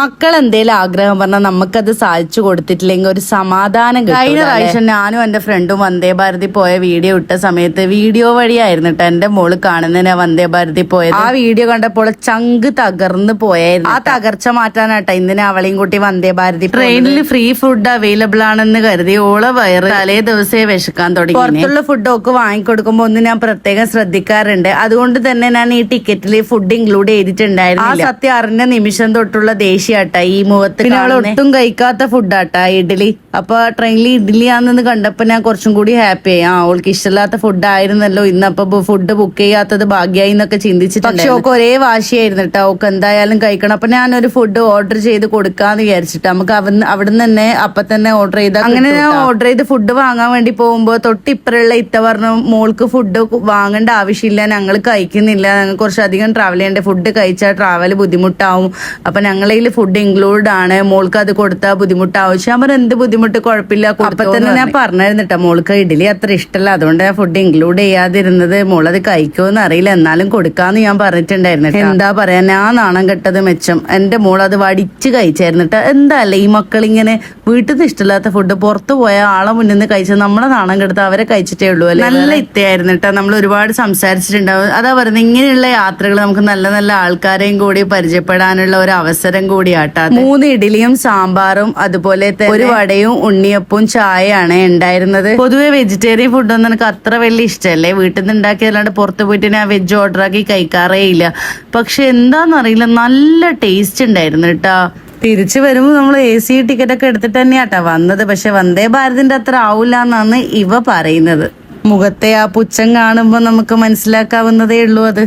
മക്കൾ എന്തേലും ആഗ്രഹം പറഞ്ഞാൽ നമുക്കത് സാധിച്ചു കൊടുത്തിട്ടില്ലെങ്കിൽ ഒരു സമാധാനം കിട്ടും. കഴിഞ്ഞ പ്രാവശ്യം ഞാനും എന്റെ ഫ്രണ്ടും വന്ദേ ഭാരതി പോയ വീഡിയോ ഇട്ട സമയത്ത് വീഡിയോ വഴിയായിരുന്നു കേട്ടോ എന്റെ മോള് കാണുന്നതിനാ വന്ദേ ഭാരതി പോയത്. ആ വീഡിയോ കണ്ടപ്പോൾ ചങ്ക് തകർന്ന് പോയായിരുന്നു. ആ തകർച്ച മാറ്റാനാട്ടോ ഇന്നിനെ അവളെയും കൂട്ടി വന്ദേ ഭാരതി. ട്രെയിനിൽ ഫ്രീ ഫുഡ് അവൈലബിൾ ആണെന്ന് കരുതി ഓളെ വയറ് തലേ ദിവസേ വിശക്കാൻ തുടങ്ങി. പുറത്തുള്ള ഫുഡൊക്കെ വാങ്ങിക്കൊടുക്കുമ്പോ ഒന്ന് ഞാൻ പ്രത്യേകം ശ്രദ്ധിക്കാറുണ്ട്. അതുകൊണ്ട് തന്നെ ഞാൻ ഈ ടിക്കറ്റിൽ ഫുഡ് ഇൻക്ലൂഡ് ചെയ്തിട്ടുണ്ടായിരുന്നു. ആ സത്യം അറിഞ്ഞ നിമിഷം തൊട്ടുള്ള ദേഷ്യാട്ടാ ഈ മുഖത്ത്. പിന്നെ അവൾ ഒട്ടും കഴിക്കാത്ത ഫുഡാട്ടാ ഇഡ്ഡലി. അപ്പൊ ട്രെയിനിൽ ഇഡ്ഡലിയാണെന്ന് കണ്ടപ്പോ ഞാൻ കുറച്ചും കൂടി ഹാപ്പി ആയി. അവൾക്ക് ഇഷ്ടമില്ലാത്ത ഫുഡ് ആയിരുന്നല്ലോ ഇന്നപ്പൊ ഫുഡ് ബുക്ക് ചെയ്യാത്തത് ഭാഗ്യായി എന്നൊക്കെ ചിന്തിച്ചിട്ടുണ്ട്. പക്ഷെ ഒക്കെ ഒരേ വാശിയായിരുന്നു കേട്ടോ. അവൾക്ക് എന്തായാലും കഴിക്കണം. അപ്പൊ ഞാനൊരു ഫുഡ് ഓർഡർ ചെയ്ത് കൊടുക്കാന്ന് വിചാരിച്ചിട്ട് നമുക്ക് അവിടുന്ന് തന്നെ അപ്പൊ തന്നെ ഓർഡർ ചെയ്ത. അങ്ങനെ ഞാൻ ഓർഡർ ചെയ്ത് ഫുഡ് വാങ്ങാൻ വേണ്ടി പോകുമ്പോ തൊട്ടിപ്പറുള്ള ഇത്ത പറഞ്ഞു മോൾക്ക് ഫുഡ് വാങ്ങേണ്ട ആവശ്യമില്ല, ഞങ്ങൾ കഴിക്കുന്നില്ല, ഞങ്ങൾ കുറച്ചധികം ട്രാവൽ ചെയ്യേണ്ട, ഫുഡ് കഴിച്ചാൽ ട്രാവൽ ബുദ്ധിമുട്ടാവും, അപ്പൊ ഞങ്ങളതിൽ ഫുഡ് ഇൻക്ലൂഡ് ആണ്, മോൾക്ക് അത് കൊടുത്താൽ ബുദ്ധിമുട്ടാവും. ഞാൻ പറഞ്ഞു എന്ത് ബുദ്ധിമുട്ട്, കുഴപ്പമില്ല. അപ്പൊ തന്നെ ഞാൻ പറഞ്ഞിരുന്നു കേട്ടോ മോൾക്ക് ഇഡ്ഡലി അത്ര ഇഷ്ടമല്ല, അതുകൊണ്ട് ഞാൻ ഫുഡ് ഇൻക്ലൂഡ് ചെയ്യാതിരുന്നത്. മോളത് കഴിക്കുമെന്ന് അറിയില്ല, എന്നാലും കൊടുക്കാന്ന് ഞാൻ പറഞ്ഞിട്ടുണ്ടായിരുന്നു. എന്താ പറയാ, ഞാൻ നാണം കെട്ടത് മെച്ചം. എന്റെ മോൾ അത് വടിച്ച് കഴിച്ചായിരുന്നു കേട്ടോ. എന്താല്ലേ ഈ മക്കളിങ്ങനെ വീട്ടിൽ നിന്ന് ഇഷ്ടമില്ലാത്ത ഫുഡ് പുറത്തു പോയ ആളെ മുന്നിൽ നിന്ന് കഴിച്ചത് നമ്മളെ നാണം കെടുത്ത് അവരെ കഴിച്ചിട്ടേ ഉള്ളൂ അല്ലേ. നല്ല ഇത്തയായിരുന്നു കേട്ടോ. നമ്മൾ ഒരുപാട് സംസാരിച്ചിട്ടുണ്ടാവും. അതാ പറയുന്നത്, ഇങ്ങനെയുള്ള യാത്രകൾ നമുക്ക് നല്ല നല്ല ആൾക്കാരെയും കൂടി പരിചയപ്പെടാനുള്ള ഒരു അവസരം കൂടിയാട്ടാ. 3 ഇഡ്ഡലിയും സാമ്പാറും അതുപോലെ ഒരു വടയും ഉണ്ണിയപ്പവും ചായയാണ് ഉണ്ടായിരുന്നത്. പൊതുവെ വെജിറ്റേറിയൻ ഫുഡൊന്നും എനിക്ക് അത്ര വലിയ ഇഷ്ടമല്ലേ. വീട്ടിൽ നിന്ന് ഉണ്ടാക്കിയല്ലാണ്ട് പുറത്ത് പോയിട്ട് ഞാൻ വെജ് ഓർഡർ ആക്കി കഴിക്കാറേ ഇല്ല. പക്ഷെ എന്താന്നറിയില്ല, നല്ല ടേസ്റ്റ് ഉണ്ടായിരുന്നു കേട്ടാ. തിരിച്ചു വരുമ്പോൾ നമ്മൾ AC ടിക്കറ്റ് ഒക്കെ എടുത്തിട്ട് തന്നെയാട്ടാ വന്നത്. പക്ഷെ വന്ദേ ഭാരതിന്റെ അത്ര ആവൂല എന്നാണ് ഇവ പറയുന്നത്. മുഖത്തെ ആ പുച്ഛം കാണുമ്പോൾ നമുക്ക് മനസ്സിലാക്കാവുന്നതേ ഉള്ളൂ അത്.